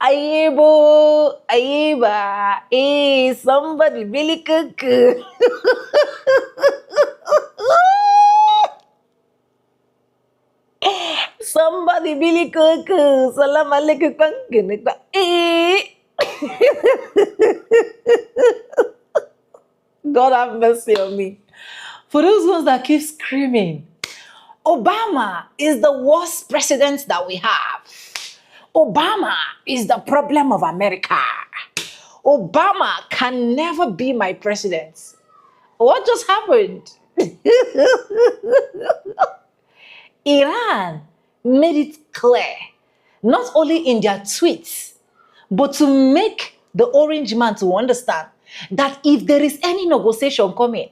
Ayebo, ayeba, somebody really cuckoo. Somebody really cuckoo. Salam alaikum. God have mercy on me. For those ones that keep screaming, Obama is the worst president that we have. Obama is the problem of America. Obama can never be my president. What just happened? Iran made it clear, not only in their tweets, but to make the orange man to understand that if there is any negotiation coming,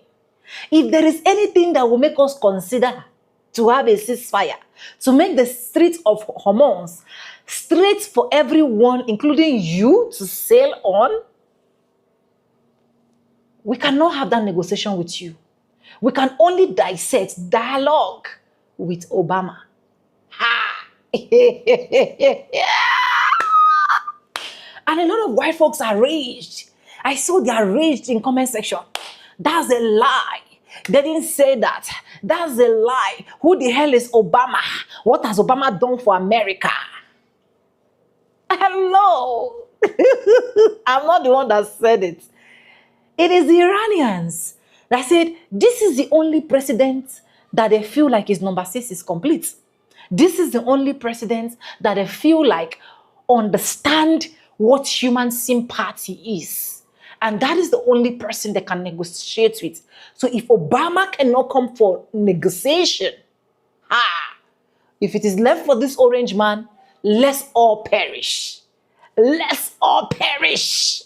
if there is anything that will make us consider to have a ceasefire, to make the streets of Hormuz straight for everyone, including you, to sail on, we cannot have that negotiation with you. We can only dissect dialogue with Obama. Ha! And a lot of white folks are raged. I saw they are raged in comment section. That's a lie. They didn't say that. That's a lie. Who the hell is Obama? What has Obama done for America? Hello. I'm not the one that said it. It is the Iranians that said, this is the only president that they feel like his number 6 is complete. This is the only president that they feel like understand what human sympathy is. And that is the only person they can negotiate with. So if Obama cannot come for negotiation, if it is left for this orange man, let's all perish. Let's all perish.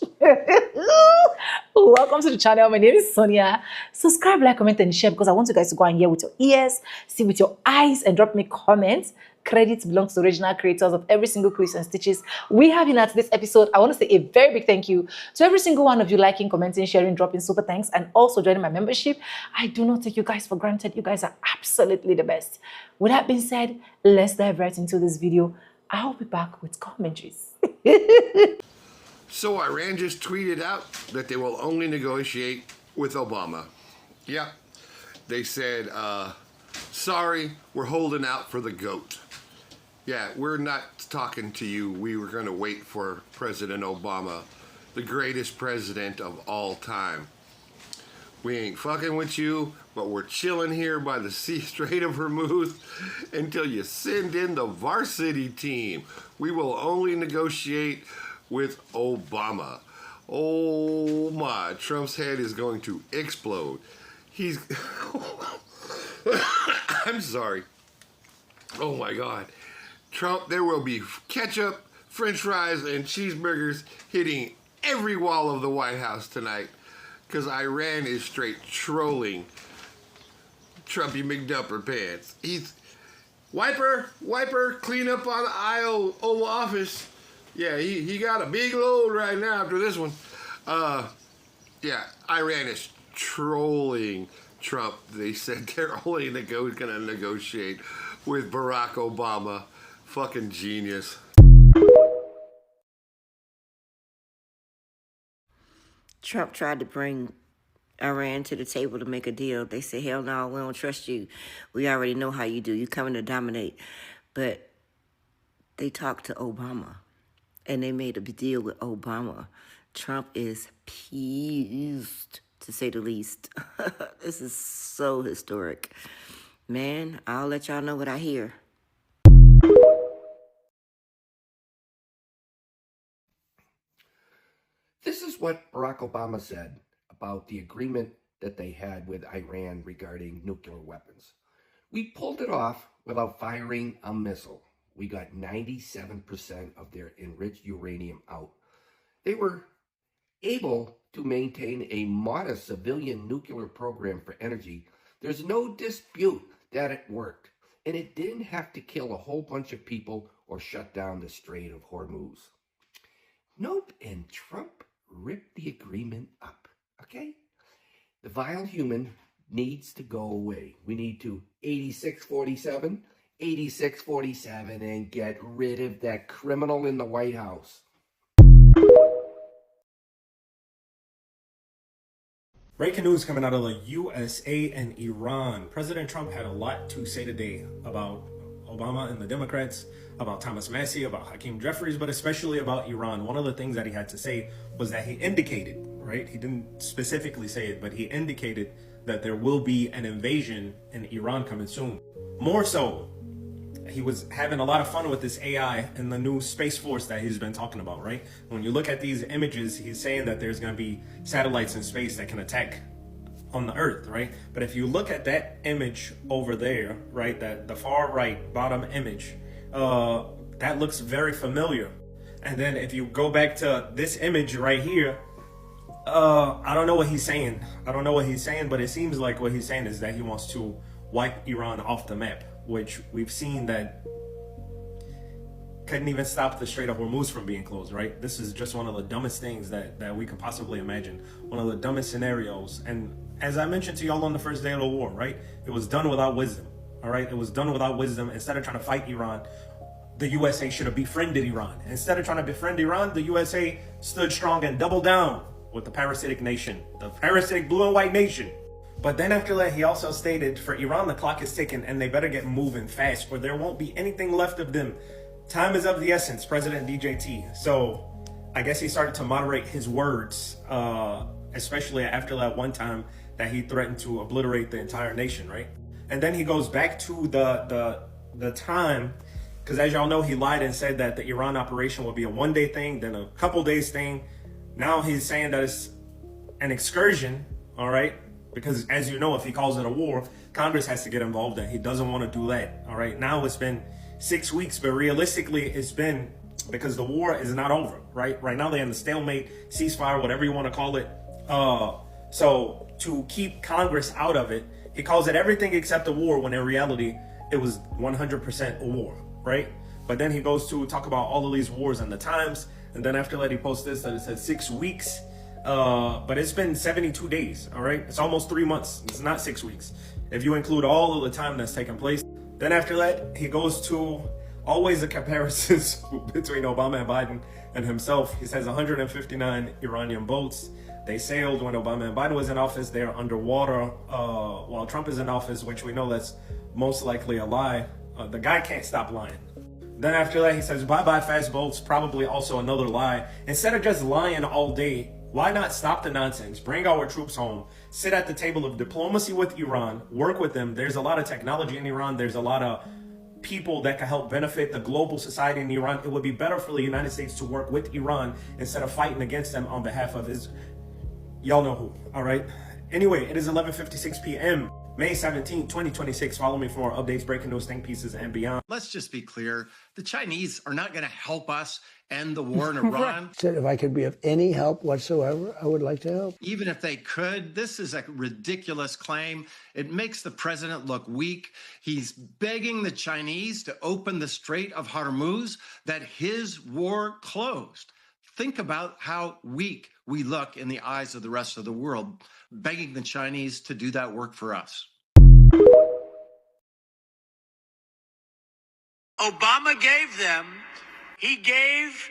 Welcome to the channel. My name is Sonia. Subscribe, like, comment, and share because I want you guys to go and hear with your ears, see with your eyes, and drop me comments. Credit belongs to the original creators of every single clips and stitches we have in today's episode. I want to say a very big thank you to every single one of you liking, commenting, sharing, dropping super thanks, and also joining my membership. I do not take you guys for granted. You guys are absolutely the best. With that being said, let's dive right into this video. I'll be back with commentaries. So Iran just tweeted out that they will only negotiate with Obama. Yeah, they said, sorry, we're holding out for the GOAT. Yeah, we're not talking to you. We were going to wait for President Obama, the greatest president of all time. We ain't fucking with you, but we're chilling here by the Strait of Hormuz until you send in the varsity team. We will only negotiate with Obama. Oh my, Trump's head is going to explode. He's... I'm sorry. Oh my God. Trump, there will be ketchup, french fries, and cheeseburgers hitting every wall of the White House tonight because Iran is straight trolling Trumpy McDupper pants. He's... Wiper, clean up on the aisle, Oval Office. Yeah, he got a big load right now after this one. Yeah, Iran is trolling Trump. They said they're only going to negotiate with Barack Obama. Fucking genius. Trump tried to bring Iran to the table to make a deal. They said, hell no, we don't trust you. We already know how you do. You coming to dominate. But they talked to Obama, and they made a deal with Obama. Trump is pissed, to say the least. This is so historic. Man, I'll let y'all know what I hear. This is what Barack Obama said about the agreement that they had with Iran regarding nuclear weapons. We pulled it off without firing a missile. We got 97% of their enriched uranium out. They were able to maintain a modest civilian nuclear program for energy. There's no dispute that it worked, and it didn't have to kill a whole bunch of people or shut down the Strait of Hormuz. Nope, and Trump ripped the agreement up, okay? The vile human needs to go away. We need to 8647, and get rid of that criminal in the White House. Breaking news coming out of the USA and Iran. President Trump had a lot to say today about Obama and the Democrats, about Thomas Massie, about Hakeem Jeffries, but especially about Iran. One of the things that he had to say was that he indicated, right? He didn't specifically say it, but he indicated that there will be an invasion in Iran coming soon. More so, he was having a lot of fun with this AI and the new Space Force that he's been talking about, right? When you look at these images, he's saying that there's going to be satellites in space that can attack on the Earth, right? But if you look at that image over there, right, that the far right bottom image, that looks very familiar. And then if you go back to this image right here, I don't know what he's saying. I don't know what he's saying, but it seems like what he's saying is that he wants to wipe Iran off the map, which we've seen that couldn't even stop the Strait of Hormuz from being closed, right? This is just one of the dumbest things that we could possibly imagine. One of the dumbest scenarios. And as I mentioned to y'all on the first day of the war, right? It was done without wisdom, all right? It was done without wisdom. Instead of trying to fight Iran, the USA should have befriended Iran. Instead of trying to befriend Iran, the USA stood strong and doubled down with the parasitic nation, the parasitic blue and white nation. But then after that, he also stated, for Iran, the clock is ticking and they better get moving fast or there won't be anything left of them. Time is of the essence, President DJT. So I guess he started to moderate his words, especially after that one time that he threatened to obliterate the entire nation, right? And then he goes back to the time, because as y'all know, he lied and said that the Iran operation would be a one-day thing, then a couple days thing. Now he's saying that it's an excursion, all right? Because as you know, if he calls it a war, Congress has to get involved and he doesn't want to do that, all right? Now it's been 6 weeks, but realistically it's been, because the war is not over, right? Right now they're in the stalemate, ceasefire, whatever you want to call it. So to keep Congress out of it, he calls it everything except a war, when in reality, it was 100% a war, right? But then he goes to talk about all of these wars and the times. And then after that, he posts this, that it said 6 weeks. But it's been 72 days, all right? It's almost 3 months. It's not 6 weeks. If you include all of the time that's taken place. Then after that, he goes to always the comparisons between Obama and Biden and himself. He says 159 Iranian boats. They sailed when Obama and Biden was in office. They are underwater while Trump is in office, which we know that's most likely a lie. The guy can't stop lying. Then after that, he says, bye-bye fast boats, probably also another lie. Instead of just lying all day, why not stop the nonsense, bring our troops home, sit at the table of diplomacy with Iran, work with them. There's a lot of technology in Iran. There's a lot of people that can help benefit the global society in Iran. It would be better for the United States to work with Iran instead of fighting against them on behalf of his, y'all know who, all right? Anyway, it is 11:56 p.m. May 17, 2026. Follow me for more updates, breaking news, think pieces, and beyond. Let's just be clear. The Chinese are not going to help us end the war in Iran. Said if I could be of any help whatsoever, I would like to help. Even if they could, this is a ridiculous claim. It makes the president look weak. He's begging the Chinese to open the Strait of Hormuz that his war closed. Think about how weak we look in the eyes of the rest of the world, begging the Chinese to do that work for us. Obama he gave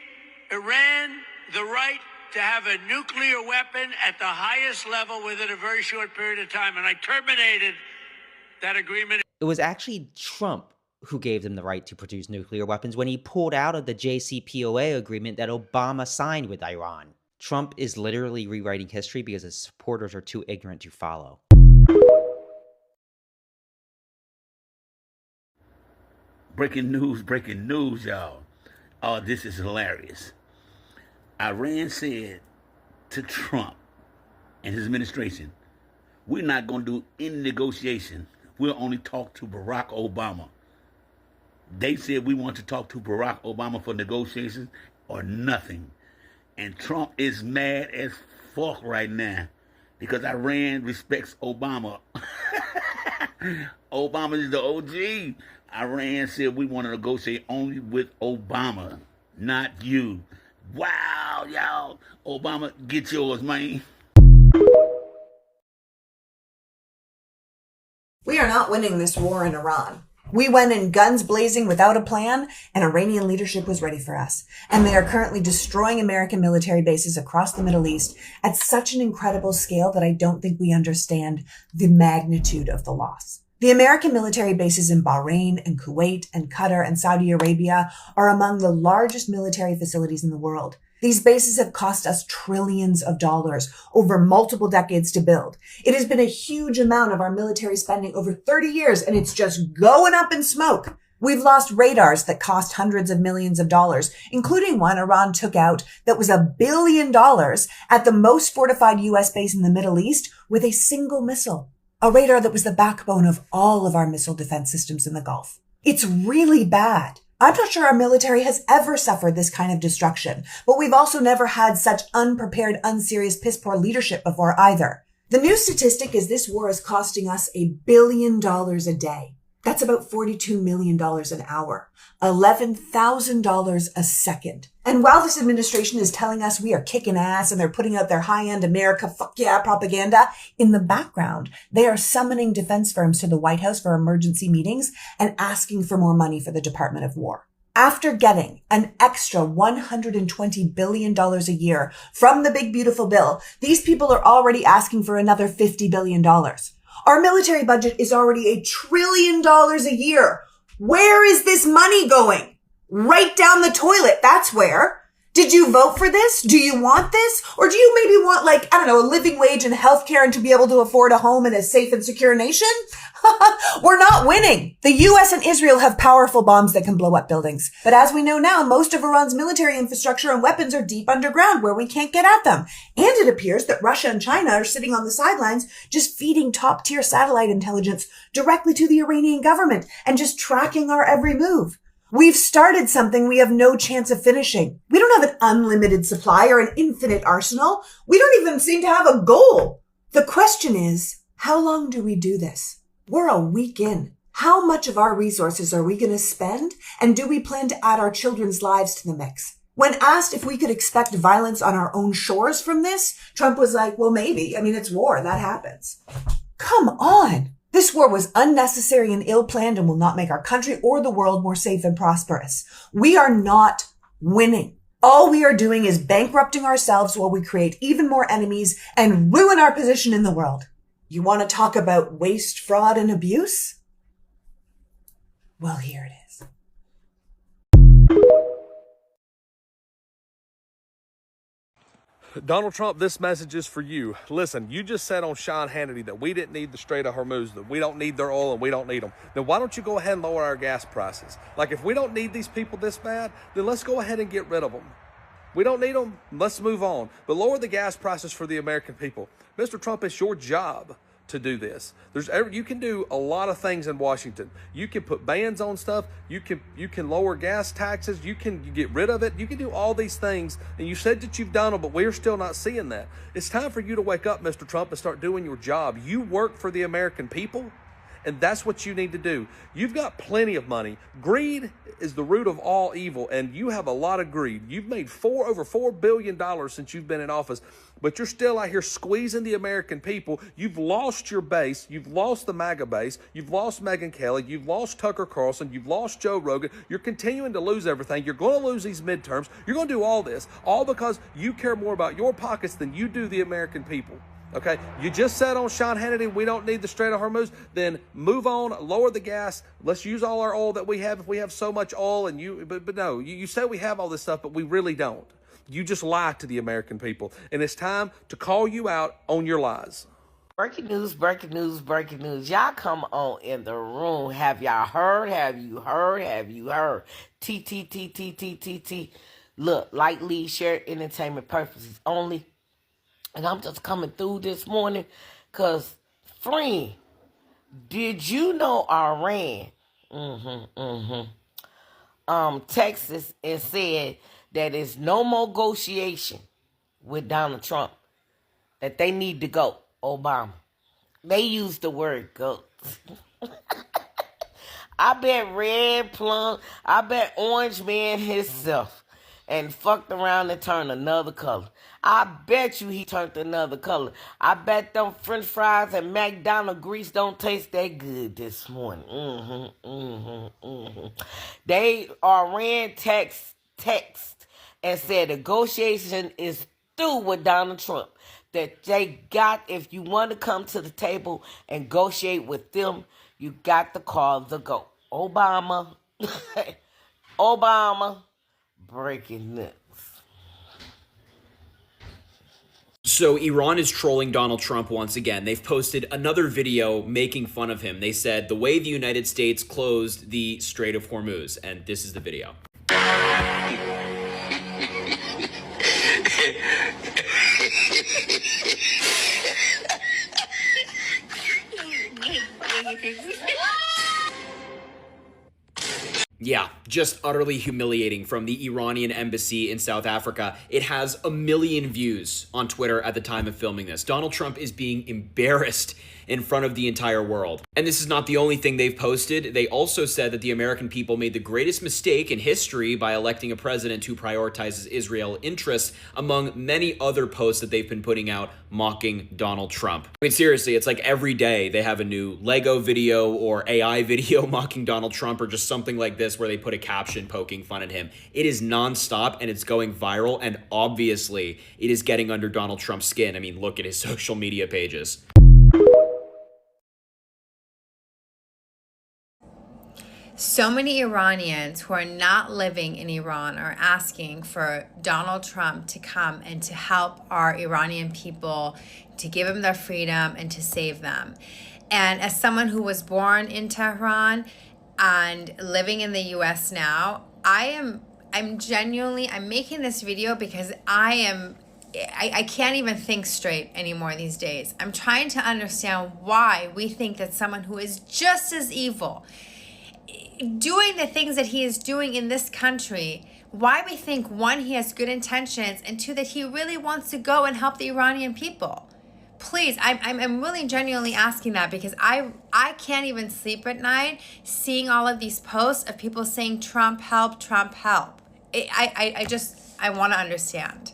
Iran the right to have a nuclear weapon at the highest level within a very short period of time, and I terminated that agreement. It was actually Trump who gave them the right to produce nuclear weapons when he pulled out of the JCPOA agreement that Obama signed with Iran. Trump is literally rewriting history because his supporters are too ignorant to follow. Breaking news, y'all. Oh, this is hilarious. Iran said to Trump and his administration, we're not going to do any negotiation. We'll only talk to Barack Obama. They said we want to talk to Barack Obama for negotiations or nothing. And Trump is mad as fuck right now because Iran respects Obama. Obama is the OG. Iran said we want to negotiate only with Obama, not you. Wow, y'all. Obama, get yours, man. We are not winning this war in Iran. We went in guns blazing without a plan, and Iranian leadership was ready for us. And they are currently destroying American military bases across the Middle East at such an incredible scale that I don't think we understand the magnitude of the loss. The American military bases in Bahrain and Kuwait and Qatar and Saudi Arabia are among the largest military facilities in the world. These bases have cost us trillions of dollars over multiple decades to build. It has been a huge amount of our military spending over 30 years, and it's just going up in smoke. We've lost radars that cost hundreds of millions of dollars, including one Iran took out that was $1 billion at the most fortified U.S. base in the Middle East with a single missile. A radar that was the backbone of all of our missile defense systems in the Gulf. It's really bad. I'm not sure our military has ever suffered this kind of destruction, but we've also never had such unprepared, unserious, piss-poor leadership before either. The new statistic is this war is costing us $1 billion a day. That's about $42 million an hour, $11,000 a second. And while this administration is telling us we are kicking ass and they're putting out their high-end America fuck yeah propaganda, in the background, they are summoning defense firms to the White House for emergency meetings and asking for more money for the Department of War. After getting an extra $120 billion a year from the big beautiful bill, these people are already asking for another $50 billion. Our military budget is already $1 trillion a year. Where is this money going? Right down the toilet. That's where. Did you vote for this? Do you want this? Or do you maybe want a living wage and healthcare and to be able to afford a home in a safe and secure nation? We're not winning. The US and Israel have powerful bombs that can blow up buildings. But as we know now, most of Iran's military infrastructure and weapons are deep underground where we can't get at them. And it appears that Russia and China are sitting on the sidelines just feeding top-tier satellite intelligence directly to the Iranian government and just tracking our every move. We've started something we have no chance of finishing. We don't have an unlimited supply or an infinite arsenal. We don't even seem to have a goal. The question is, how long do we do this? We're a week in. How much of our resources are we going to spend? And do we plan to add our children's lives to the mix? When asked if we could expect violence on our own shores from this, Trump was like, well, maybe. I mean, it's war. That happens. Come on. This war was unnecessary and ill-planned and will not make our country or the world more safe and prosperous. We are not winning. All we are doing is bankrupting ourselves while we create even more enemies and ruin our position in the world. You want to talk about waste, fraud, and abuse? Well, here it is. Donald Trump, this message is for you. Listen, you just said on Sean Hannity that we didn't need the Strait of Hormuz, that we don't need their oil and we don't need them. Then why don't you go ahead and lower our gas prices? Like, if we don't need these people this bad, then let's go ahead and get rid of them. We don't need them. Let's move on. But lower the gas prices for the American people. Mr. Trump, it's your job to do this. You can do a lot of things in Washington. You can put bans on stuff. You can lower gas taxes. You can get rid of it. You can do all these things. And you said that you've done them, but we're still not seeing that. It's time for you to wake up, Mr. Trump, and start doing your job. You work for the American people, and that's what you need to do. You've got plenty of money. Greed is the root of all evil, and you have a lot of greed. You've made over $4 billion since you've been in office, but you're still out here squeezing the American people. You've lost your base. You've lost the MAGA base. You've lost Megyn Kelly. You've lost Tucker Carlson. You've lost Joe Rogan. You're continuing to lose everything. You're going to lose these midterms. You're going to do all this, all because you care more about your pockets than you do the American people. Okay, you just said on Sean Hannity, we don't need the Strait of Hormuz. Then move on, lower the gas. Let's use all our oil that we have if we have so much oil. And but no, you say we have all this stuff, but we really don't. You just lie to the American people. And it's time to call you out on your lies. Breaking news, breaking news, breaking news. Y'all come on in the room. Have y'all heard? Have you heard? Have you heard? T. Look, like, lead, share, entertainment purposes only. And I'm just coming through this morning because, friend, did you know Iran Texas and said that there's no more negotiation with Donald Trump, that they need to go, Obama. They used the word go. I bet Red Plum, I bet Orange Man himself and fucked around and turned another color. I bet you he turned another color. I bet them French fries and McDonald's grease don't taste that good this morning. They ran text and said negotiation is through with Donald Trump. That they got, if you want to come to the table and negotiate with them, you got to call the GOAT. Obama. Obama. Breaking news. So Iran is trolling Donald Trump once again. They've posted another video making fun of him. They said the way the United States closed the Strait of Hormuz, and this is the video. Yeah, just utterly humiliating from the Iranian embassy in South Africa. It has 1 million views on Twitter at the time of filming this. Donald Trump is being embarrassed in front of the entire world. And this is not the only thing they've posted. They also said that the American people made the greatest mistake in history by electing a president who prioritizes Israel interests, among many other posts that they've been putting out mocking Donald Trump. I mean, seriously, it's like every day they have a new Lego video or AI video mocking Donald Trump, or just something like this where they put a caption poking fun at him. It is nonstop and it's going viral, and obviously it is getting under Donald Trump's skin. I mean, look at his social media pages. So many Iranians who are not living in Iran are asking for Donald Trump to come and to help our Iranian people, to give them their freedom and to save them. And as someone who was born in Tehran and living in the US now, I'm making this video because I can't even think straight anymore these days. I'm trying to understand why we think that someone who is just as evil, doing the things that he is doing in this country, why we think, one, he has good intentions, and two, that he really wants to go and help the Iranian people. Please, I'm really genuinely asking that, because I can't even sleep at night seeing all of these posts of people saying Trump help, Trump help. I want to understand.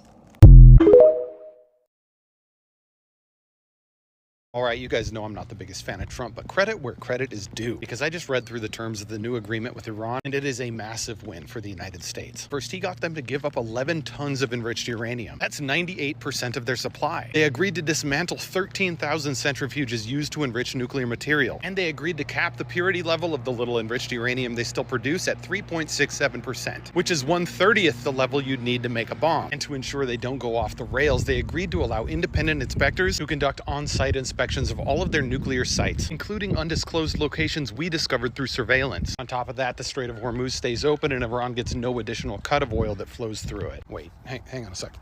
All right, you guys know I'm not the biggest fan of Trump, but credit where credit is due, because I just read through the terms of the new agreement with Iran, and it is a massive win for the United States. First, he got them to give up 11 tons of enriched uranium. That's 98% of their supply. They agreed to dismantle 13,000 centrifuges used to enrich nuclear material, and they agreed to cap the purity level of the little enriched uranium they still produce at 3.67%, which is 1/30th the level you'd need to make a bomb. And to ensure they don't go off the rails, they agreed to allow independent inspectors who conduct on-site inspections of all of their nuclear sites, including undisclosed locations we discovered through surveillance. On top of that, the Strait of Hormuz stays open and Iran gets no additional cut of oil that flows through it. Wait, hang on a sec.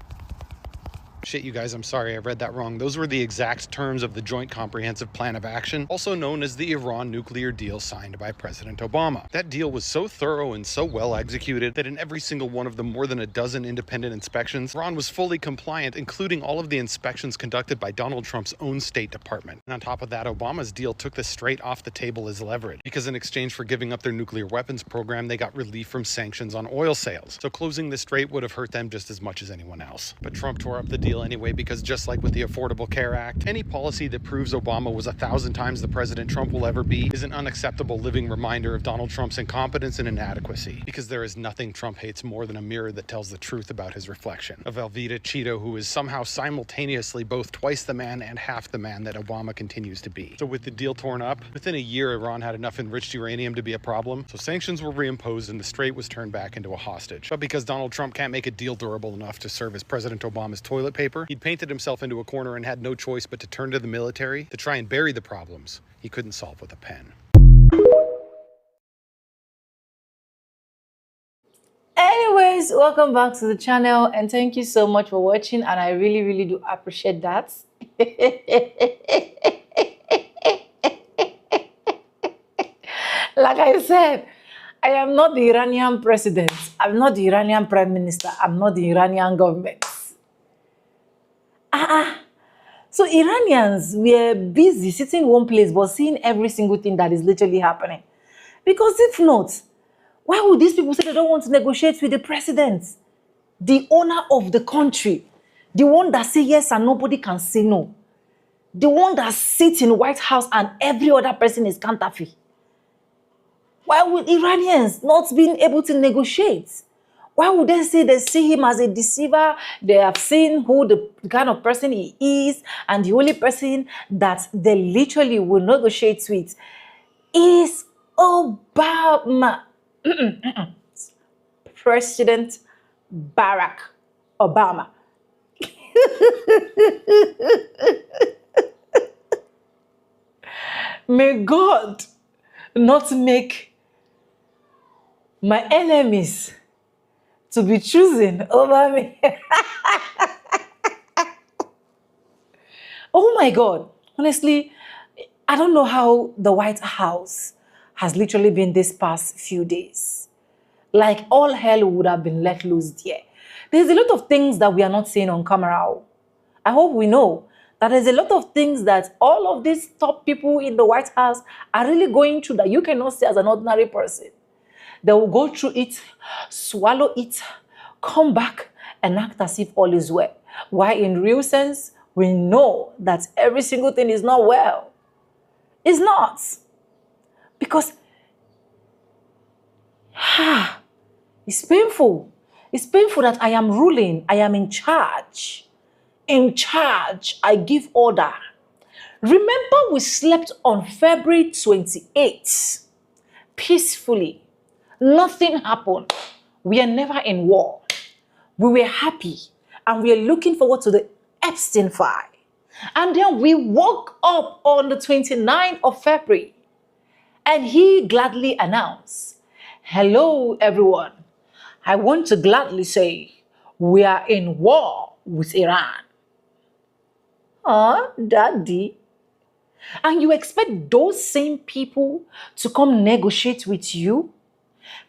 Shit, you guys, I'm sorry, I read that wrong. Those were the exact terms of the Joint Comprehensive Plan of Action, also known as the Iran nuclear deal signed by President Obama. That deal was so thorough and so well executed that in every single one of the more than a dozen independent inspections, Iran was fully compliant, including all of the inspections conducted by Donald Trump's own State Department. And on top of that, Obama's deal took the strait off the table as leverage, because in exchange for giving up their nuclear weapons program, they got relief from sanctions on oil sales. So closing the strait would have hurt them just as much as anyone else. But Trump tore up the deal anyway, because just like with the Affordable Care Act, any policy that proves Obama was 1,000 times the president Trump will ever be is an unacceptable living reminder of Donald Trump's incompetence and inadequacy, because there is nothing Trump hates more than a mirror that tells the truth about his reflection. A Velveeta Cheeto who is somehow simultaneously both twice the man and half the man that Obama continues to be. So with the deal torn up, within a year Iran had enough enriched uranium to be a problem, so sanctions were reimposed and the strait was turned back into a hostage. But because Donald Trump can't make a deal durable enough to serve as President Obama's toilet paper, he'd painted himself into a corner and had no choice but to turn to the military to try and bury the problems he couldn't solve with a pen. Anyways, welcome back to the channel and thank you so much for watching, and I really do appreciate that. Like I said, I am not the Iranian president, I'm not the Iranian prime minister, I'm not the Iranian government. So Iranians were busy sitting in one place but seeing every single thing that is literally happening. Because if not, why would these people say they don't want to negotiate with the president? the owner of the country, the one that say yes and nobody can say no, the one that sits in the White House and every other person is counterfeit. Why would Iranians not being able to negotiate? Why would they say they see him as a deceiver? They have seen who the kind of person he is, and the only person that they literally will negotiate with is Obama. President Barack Obama. May God not make my enemies to be choosing over me. Oh my God. Honestly, I don't know how the White House has literally been this past few days. Like all hell would have been let loose there. There's a lot of things that we are not seeing on camera. I hope we know that there's a lot of things that all of these top people in the White House are really going through that you cannot see as an ordinary person. They will go through it, swallow it, come back and act as if all is well. Why in real sense, we know that every single thing is not well. It's not. Because it's painful. It's painful that I am ruling. I am in charge. In charge, I give order. Remember, we slept on February 28th peacefully. Nothing happened. We are never in war. We were happy and we are looking forward to the Epstein file. And then we woke up on the 29th of February and he gladly announced, hello everyone. I want to gladly say we are in war with Iran. Daddy. And you expect those same people to come negotiate with you?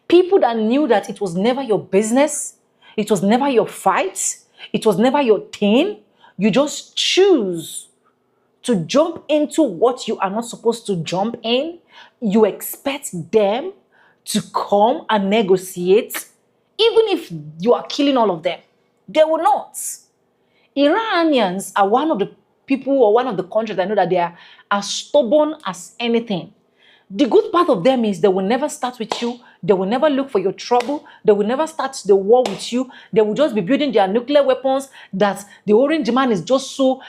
People that knew that it was never your business, it was never your fight, it was never your thing. You just choose to jump into what you are not supposed to jump in. You expect them to come and negotiate, even if you are killing all of them. They will not. Iranians are one of the people or one of the countries I know that they are as stubborn as anything. The good part of them is they will never start with you. They will never look for your trouble. They will never start the war with you. They will just be building their nuclear weapons that the orange man is just so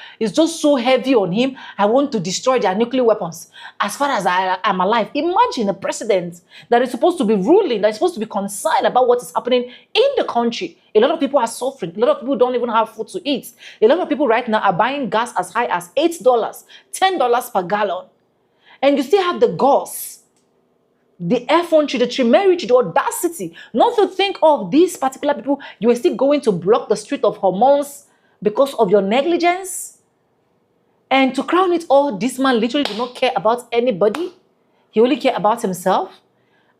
heavy on him. I want to destroy their nuclear weapons. As far as I am alive, imagine a president that is supposed to be ruling, that is supposed to be concerned about what is happening in the country. A lot of people are suffering. A lot of people don't even have food to eat. A lot of people right now are buying gas as high as $8, $10 per gallon. And you still have the guts, the effrontery, the temerity, the audacity, not to think of these particular people. You are still going to block the street of Hormuz because of your negligence. And to crown it all, this man literally did not care about anybody. He only cared about himself.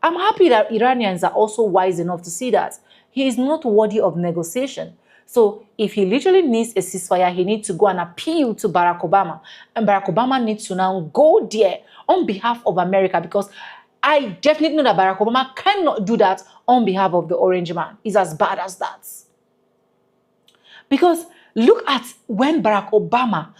I'm happy that Iranians are also wise enough to see that he is not worthy of negotiation. So if he literally needs a ceasefire, he needs to go and appeal to Barack Obama. And Barack Obama needs to now go there on behalf of America, because I definitely know that Barack Obama cannot do that on behalf of the orange man. He's as bad as that. Because look at when Barack Obama,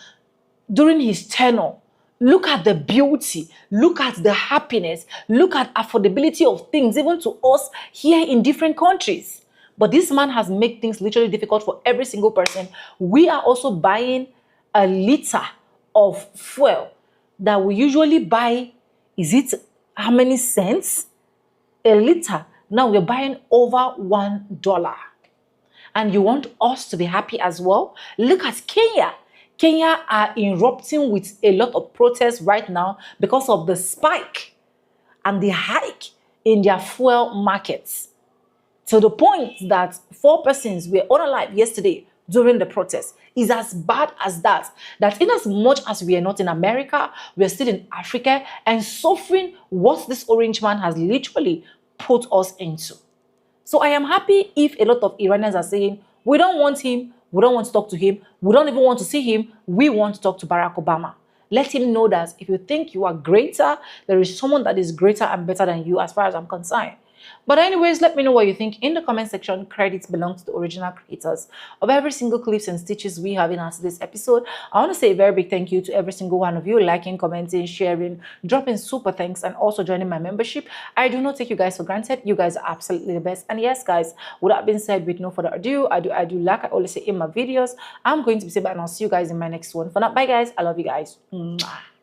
during his tenure, look at the beauty, look at the happiness, look at affordability of things, even to us here in different countries. But this man has made things literally difficult for every single person. We are also buying a liter of fuel that we usually buy, is it how many cents? A liter. Now we're buying over $1. And you want us to be happy as well? Look at Kenya. Kenya are erupting with a lot of protests right now because of the spike and the hike in their fuel markets. To the point that 4 persons were unalive yesterday during the protest. Is as bad as that. That in as much as we are not in America, we are still in Africa and suffering what this orange man has literally put us into. So I am happy if a lot of Iranians are saying, we don't want him, we don't want to talk to him, we don't even want to see him, we want to talk to Barack Obama. Let him know that if you think you are greater, there is someone that is greater and better than you as far as I'm concerned. But anyways, let me know what you think in the comment section. Credits belong to the original creators of every single clips and stitches we have in our today's episode. I want to say a very big thank you to every single one of you, liking, commenting, sharing, dropping super thanks, and also joining my membership. I do not take you guys for granted. You guys are absolutely the best. And yes, guys, with that being said, with no further ado, I do like I always say in my videos, I'm going to be saying bye, and I'll see you guys in my next one. For now, bye guys. I love you guys. Mwah.